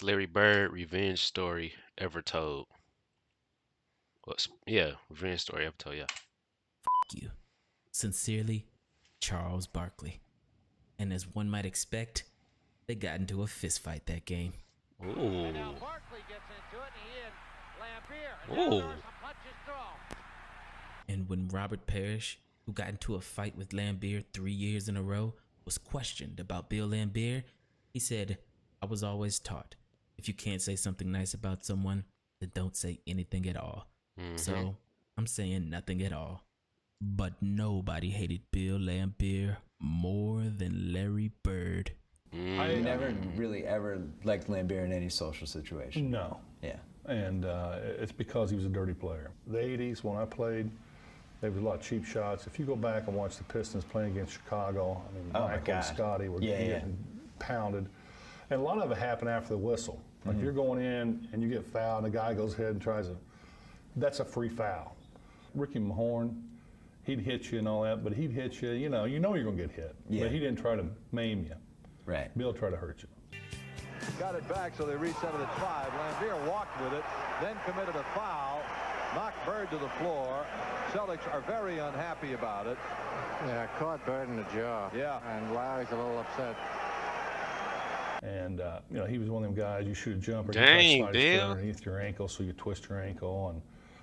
Larry Bird revenge story ever told. Well, yeah, revenge story ever told. Yeah. You. Sincerely, Charles Barkley. And as one might expect, they got into a fist fight that game. Ooh. And now Barkley gets into it, and he and Lambier. And Ooh. now there are some punches thrown. And when Robert Parrish, who got into a fight with Lambier 3 years in a row, was questioned about Bill Lambier, he said, "I was always taught, if you can't say something nice about someone, then don't say anything at all." So I'm saying nothing at all. But nobody hated Bill Lambier more than Larry Bird. I never really ever liked Lambier in any social situation. No. Yeah. And it's because he was a dirty player. The 80s, when I played, there was a lot of cheap shots. If you go back and watch the Pistons playing against Chicago, I mean, Michael and Scotty were getting pounded. And a lot of it happened after the whistle. Like you're going in and you get fouled, and the guy goes ahead and tries to, that's a free foul. Ricky Mahorn, he'd hit you and all that, but he'd hit you, you know you're going to get hit. Yeah. But he didn't try to maim you. Right. Bill tried to hurt you. Got it back, so they reset it at 5. Lambier walked with it, then committed a foul, knocked Bird to the floor. Celtics are very unhappy about it. Yeah, caught Bird in the jaw. Yeah. And Larry's a little upset. And, he was one of them guys, you shoot a jumper, Dang, you try to slide his Bill. foot underneath your ankle, so you twist your ankle. And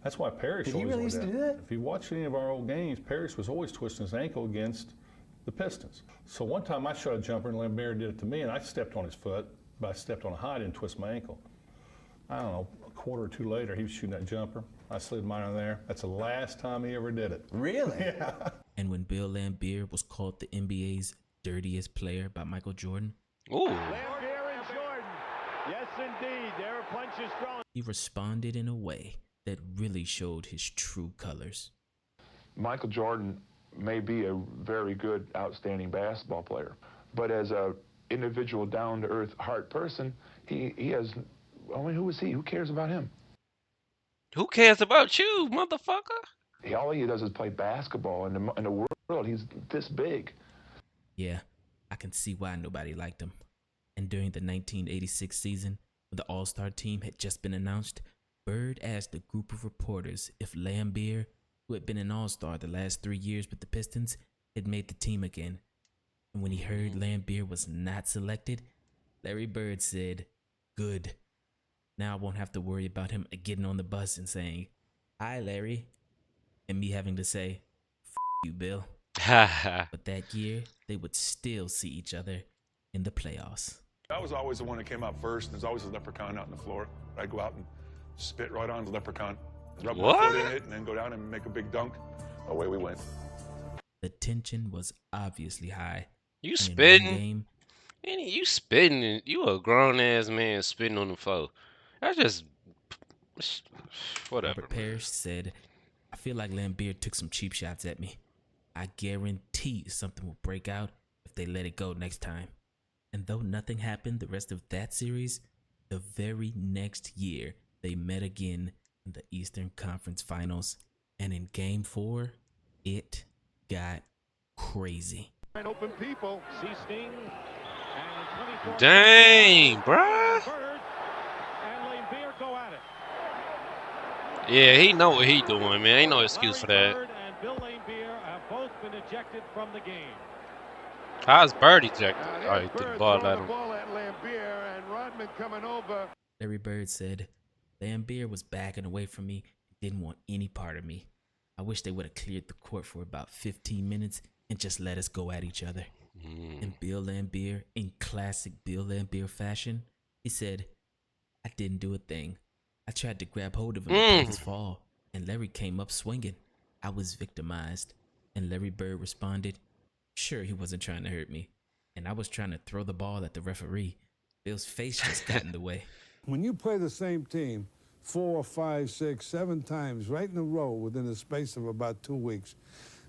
that's why Parrish Did he always really was used to do that? If you watch any of our old games, Parrish was always twisting his ankle against the Pistons. So one time I shot a jumper and Lambier did it to me, and I stepped on his foot, but I stepped on a high and twist my ankle. I don't know, a quarter or two later, he was shooting that jumper. I slid mine in there. That's the last time he ever did it. Really? Yeah. And when Bill Lambier was called the NBA's dirtiest player by Michael Jordan, Ooh. Lambier and Jordan. Yes, indeed. There are punches thrown. he responded in a way that really showed his true colors. Michael Jordan may be a very good, outstanding basketball player, but as a individual, down-to-earth, heart person, he has, I mean, who is he? Who cares about him? Who cares about you, motherfucker? All he does is play basketball. In the world, he's this big. Yeah, I can see why nobody liked him. And during the 1986 season, when the All-Star team had just been announced, Bird asked a group of reporters if Lambier, who had been an All-Star the last 3 years with the Pistons, had made the team again. And when he heard Lambier was not selected, Larry Bird said, "Good. Now I won't have to worry about him getting on the bus and saying, 'Hi, Larry,' and me having to say, 'F you, Bill.'" But that year, they would still see each other in the playoffs. I was always the one that came out first, and there's always a leprechaun out on the floor. I'd go out and spit right on the leprechaun, rub my foot in it, and then go down and make a big dunk. Away we went. The tension was obviously high. You and in one spitting? game, You spitting? You a grown ass man spitting on the floor. That's just whatever. Robert Parrish said, "I feel like Lambier took some cheap shots at me. I guarantee something will break out if they let it go next time." And though nothing happened the rest of that series, the very next year they met again in the Eastern Conference Finals. And in Game 4, it got crazy. Open people. See Sting. And 24. Dang, bruh. Bird and Lambier go at it. Yeah, he know what he doing, man. Ain't no excuse for Larry that. Bird and Bill Lambier have both been ejected from the game. How's Bird ejected? Oh, he threw the Bird ball throwing at the him. ball at Lambier and Rodman coming over. Larry Bird said, "Lambier was backing away from me and didn't want any part of me. I wish they would have cleared the court for about 15 minutes and just let us go at each other." And Bill Lambier, in classic Bill Lambier fashion, he said, "I didn't do a thing. I tried to grab hold of him and break his fall, and Larry came up swinging. I was victimized." And Larry Bird responded, "Sure, he wasn't trying to hurt me. And I was trying to throw the ball at the referee. Bill's face just got in the way." When you play the same team 4, 5, 6, 7 times right in a row within the space of about 2 weeks,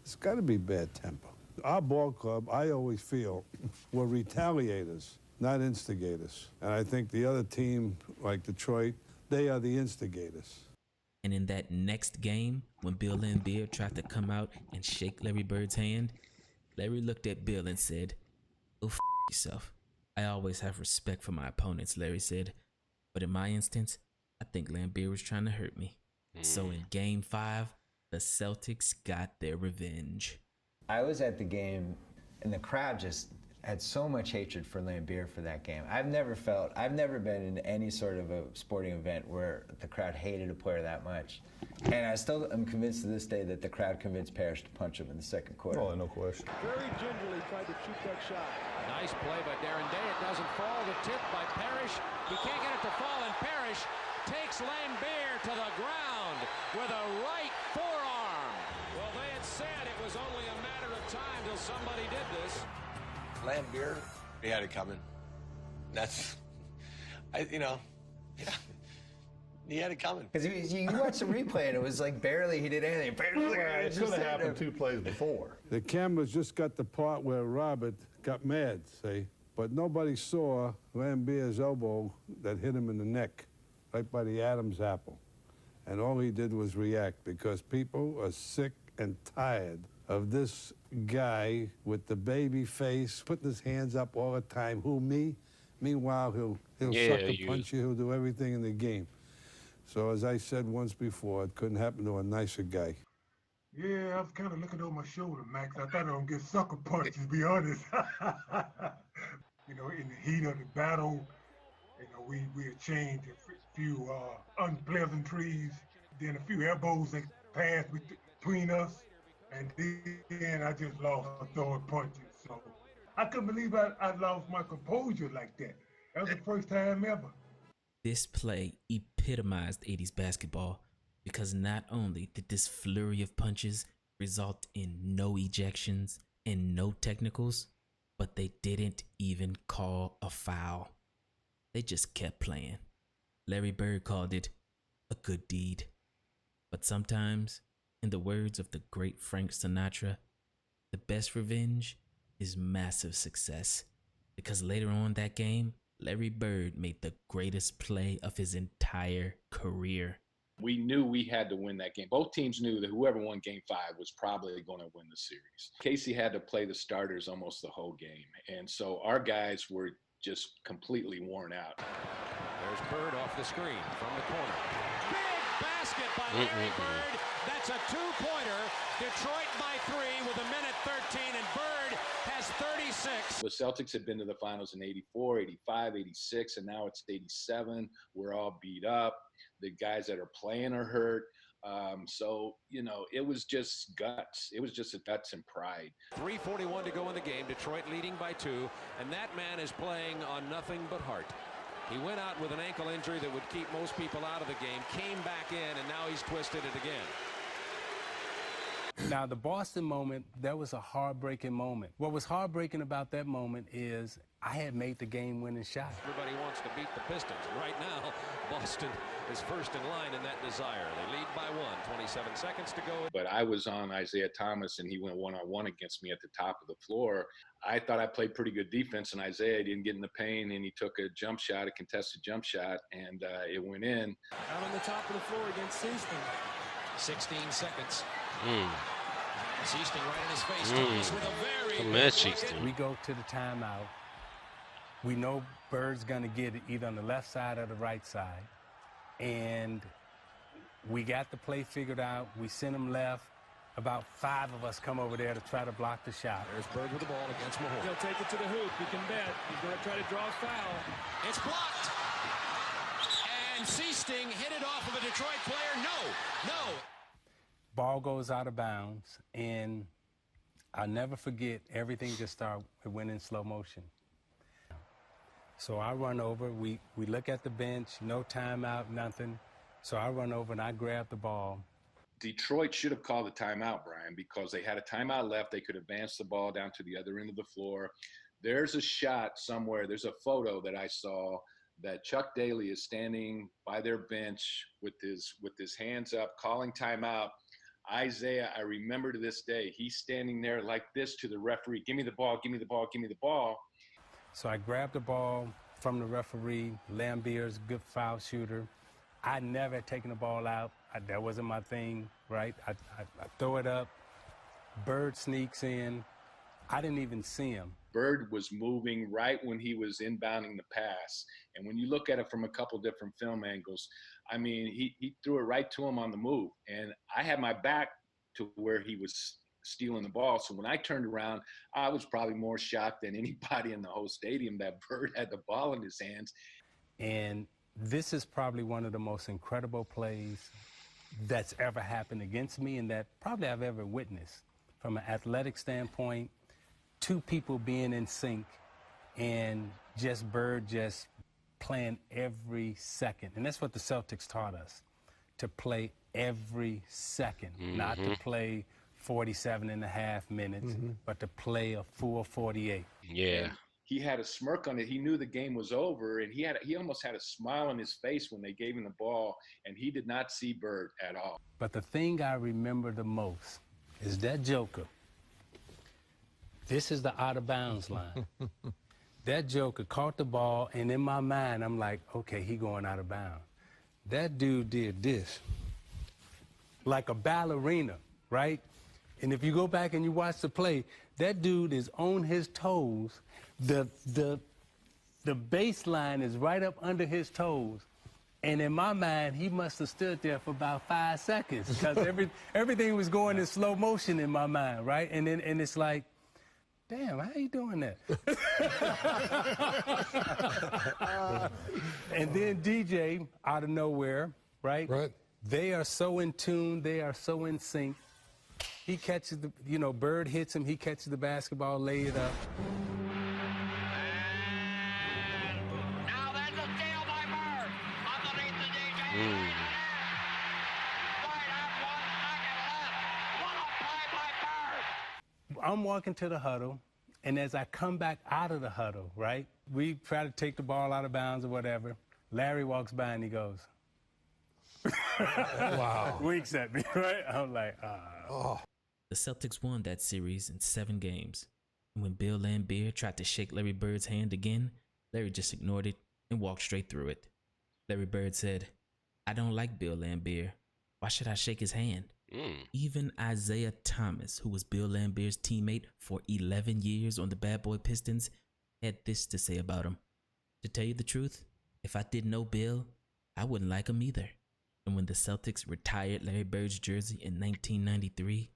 it's got to be bad temper. Our ball club, I always feel, were retaliators, not instigators. And I think the other team, like Detroit, they are the instigators. And in that next game, when Bill Lambier tried to come out and shake Larry Bird's hand, Larry looked at Bill and said, "Go f yourself. I always have respect for my opponents, Larry said. But in my instance, I think Lambeer was trying to hurt me. So in Game 5, the Celtics got their revenge. I was at the game, and the crowd just had so much hatred for Lambeer for that game. I've never been in any sort of a sporting event where the crowd hated a player that much. And I still am convinced to this day that the crowd convinced Parrish to punch him in the second quarter. Oh, no question. Very gingerly tried to shoot that shot. Nice play by Darren Day. It doesn't fall. The tip by Parrish. He can't get it to fall, and Parrish takes Lambeer to the ground with a right forearm. Well, they had said it was only a matter of time till somebody did this. Lambeer, he had it coming. That's, yeah. He had it coming. Because you watch the replay, and it was like barely he did anything. It could have happened 2 plays before. The cameras just got the part where Robert got mad, see? But nobody saw Lambeer's elbow that hit him in the neck, right by the Adam's apple. And all he did was react, because people are sick and tired of this guy with the baby face, putting his hands up all the time. Who, me? Meanwhile, he'll sucker punch you, he'll do everything in the game. So as I said once before, it couldn't happen to a nicer guy. Yeah, I was kind of looking over my shoulder, Max. I thought I was going to get sucker punched, to be honest. In the heat of the battle, we exchanged a few unpleasantries, then a few elbows that passed between us, and then I just lost throwing punches. So I couldn't believe I lost my composure like that. That was the first time ever. This play epitomized 80s basketball because not only did this flurry of punches result in no ejections and no technicals, but they didn't even call a foul. They just kept playing. Larry Bird called it a good deed. But sometimes, in the words of the great Frank Sinatra, the best revenge is massive success. Because later on that game, Larry Bird made the greatest play of his entire career. We knew we had to win that game. Both teams knew that whoever won Game 5 was probably going to win the series. Casey had to play the starters almost the whole game. And so our guys were just completely worn out. There's Bird off the screen from the corner. Big basket by Larry Bird. That's a two-pointer. Detroit by 3 with 1:13, and Bird has 36. The Celtics had been to the finals in 84, 85, 86, and now it's 87. We're all beat up. The guys that are playing are hurt. So, it was just guts. It was just a guts and pride. 3:41 to go in the game. Detroit leading by 2, and that man is playing on nothing but heart. He went out with an ankle injury that would keep most people out of the game, came back in, and now he's twisted it again. Now, the Boston moment, that was a heartbreaking moment. What was heartbreaking about that moment is I had made the game-winning shot. Everybody wants to beat the Pistons. Right now, Boston is first in line in that desire. They lead by 1, 27 seconds to go. But I was on Isaiah Thomas, and he went one-on-one against me at the top of the floor. I thought I played pretty good defense, and Isaiah didn't get in the paint, and he took a jump shot, a contested jump shot, and it went in. Out on the top of the floor against Seaston. 16 seconds. Seaston right in his face. Thomas with a very We go to the timeout. We know Bird's going to get it either on the left side or the right side. And we got the play figured out. We sent him left. About 5 of us come over there to try to block the shot. There's Bird with the ball against Mahone. He'll take it to the hoop. You can bet. He's going to try to draw a foul. It's blocked. And Seaston hit it off of a Detroit player. No. Ball goes out of bounds, and I'll never forget, everything just went in slow motion. So I run over, we look at the bench, no timeout, nothing. So I run over and I grab the ball. Detroit should have called a timeout, Brian, because they had a timeout left. They could advance the ball down to the other end of the floor. There's a shot somewhere, there's a photo that I saw that Chuck Daly is standing by their bench with his hands up, calling timeout. Isaiah, I remember to this day, he's standing there like this to the referee, give me the ball, give me the ball, give me the ball. So I grabbed the ball from the referee. Lambeer's a good foul shooter. I never had taken the ball out. That wasn't my thing, right? I throw it up. Bird sneaks in. I didn't even see him. Bird was moving right when he was inbounding the pass. And when you look at it from a couple different film angles, I mean, he threw it right to him on the move. And I had my back to where he was stealing the ball. So when I turned around, I was probably more shocked than anybody in the whole stadium that Bird had the ball in his hands. And this is probably one of the most incredible plays that's ever happened against me and that probably I've ever witnessed. From an athletic standpoint, two people being in sync and just Bird just playing every second. And that's what the Celtics taught us, to play every second, not to play 47 and a half minutes, but to play a full 48. Yeah. And he had a smirk on it. He knew the game was over, and he almost had a smile on his face when they gave him the ball, and he did not see Bird at all. But the thing I remember the most is that Joker. This is the out of bounds line. That Joker caught the ball, and in my mind, I'm like, okay, he going out of bounds. That dude did this, like a ballerina, right? And if you go back and you watch the play, that dude is on his toes. The baseline is right up under his toes. And in my mind, he must have stood there for about 5 seconds because everything was going in slow motion in my mind, right? And it's like, damn, how you doing that? And then DJ, out of nowhere, right? Right. They are so in tune. They are so in sync. He catches the, Bird hits him. He catches the basketball, lay it up. Now there's a steal by Bird. Underneath the DJ. Right at 1 second left. What a play by Bird. I'm walking to the huddle, and as I come back out of the huddle, right, we try to take the ball out of bounds or whatever. Larry walks by and he goes, wow. Winks at me, right? I'm like, oh. The Celtics won that series in 7 games. And when Bill Laimbeer tried to shake Larry Bird's hand again, Larry just ignored it and walked straight through it. Larry Bird said, I don't like Bill Laimbeer. Why should I shake his hand? Even Isaiah Thomas, who was Bill Laimbeer's teammate for 11 years on the Bad Boy Pistons, had this to say about him. To tell you the truth, if I didn't know Bill, I wouldn't like him either. And when the Celtics retired Larry Bird's jersey in 1993,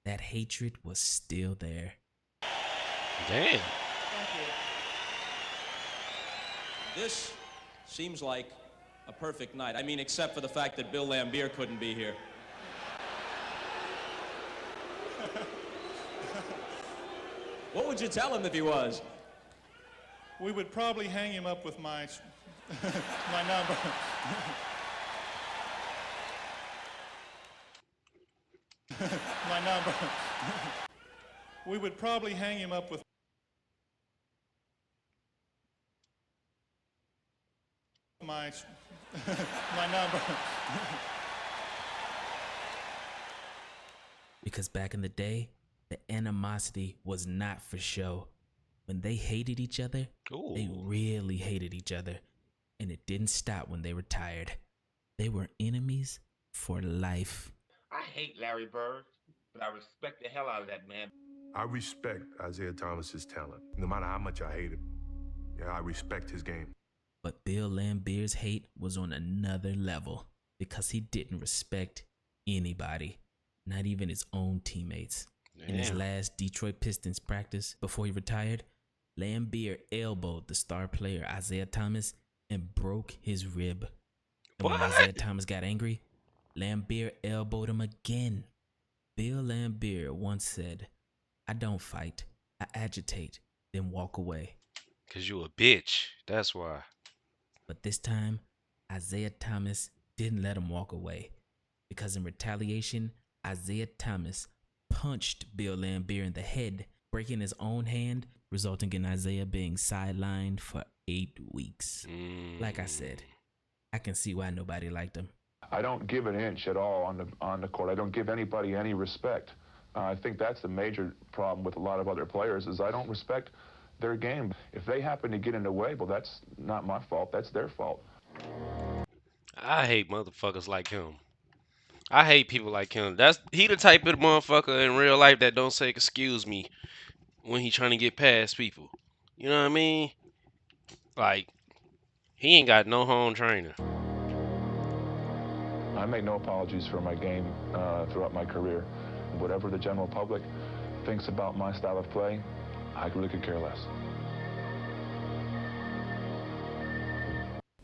that hatred was still there. Damn. Thank you. This seems like a perfect night. I mean, except for the fact that Bill Laimbeer couldn't be here. What would you tell him if he was? We would probably hang him up with my my number. My number. We would probably hang him up with my number. Because back in the day, the animosity was not for show. When they hated each other, they really hated each other. And it didn't stop when they retired. They were enemies for life. I hate Larry Bird, but I respect the hell out of that man. I respect Isaiah Thomas's talent. No matter how much I hate him, I respect his game. But Bill Laimbeer's hate was on another level because he didn't respect anybody, not even his own teammates. Damn. In his last Detroit Pistons practice before he retired, Laimbeer elbowed the star player Isaiah Thomas and broke his rib. And when Isaiah Thomas got angry, Laimbeer elbowed him again. Bill Laimbeer once said, I don't fight, I agitate, then walk away. 'Cause you a bitch, that's why. But this time, Isaiah Thomas didn't let him walk away. Because in retaliation, Isaiah Thomas punched Bill Laimbeer in the head, breaking his own hand, resulting in Isaiah being sidelined for 8 weeks. Like I said, I can see why nobody liked him. I don't give an inch at all on the court. I don't give anybody any respect. I think that's the major problem with a lot of other players is I don't respect their game. If they happen to get in the way, well, that's not my fault. That's their fault. I hate motherfuckers like him. I hate people like him. He the type of motherfucker in real life that don't say excuse me when he trying to get past people. You know what I mean? Like he ain't got no home trainer. I make no apologies for my game throughout my career. Whatever the general public thinks about my style of play, I really could care less.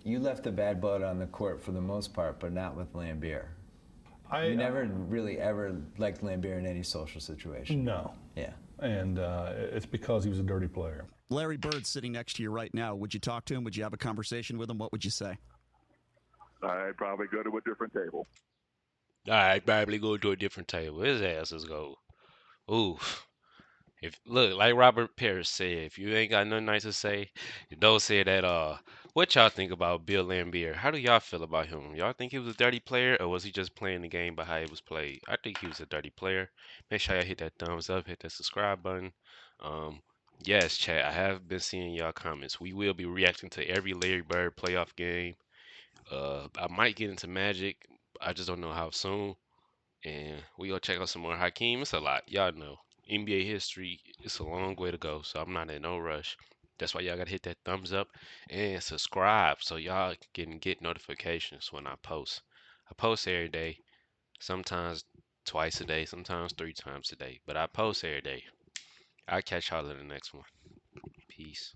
You left the bad blood on the court for the most part, but not with Lambier. You never really ever liked Lambier in any social situation. No. Yeah. And it's because he was a dirty player. Larry Bird's sitting next to you right now. Would you talk to him? Would you have a conversation with him? What would you say? I'd probably go to a different table. I'd probably go to a different table. His ass is go. Oof. If look, like Robert Parrish said, if you ain't got nothing nice to say, you don't say that. What y'all think about Bill Lambier? How do y'all feel about him? Y'all think he was a dirty player, or was he just playing the game by how it was played? I think he was a dirty player. Make sure y'all hit that thumbs up, hit that subscribe button. Yes, chat. I have been seeing y'all comments. We will be reacting to every Larry Bird playoff game. I might get into Magic. I just don't know how soon. And we gonna check out some more Hakeem. It's a lot. Y'all know. NBA history, it's a long way to go, so I'm not in no rush. That's why y'all gotta hit that thumbs up and subscribe so y'all can get notifications when I post. I post every day, sometimes twice a day, sometimes 3 times a day, but I post every day. I'll catch y'all in the next one. Peace.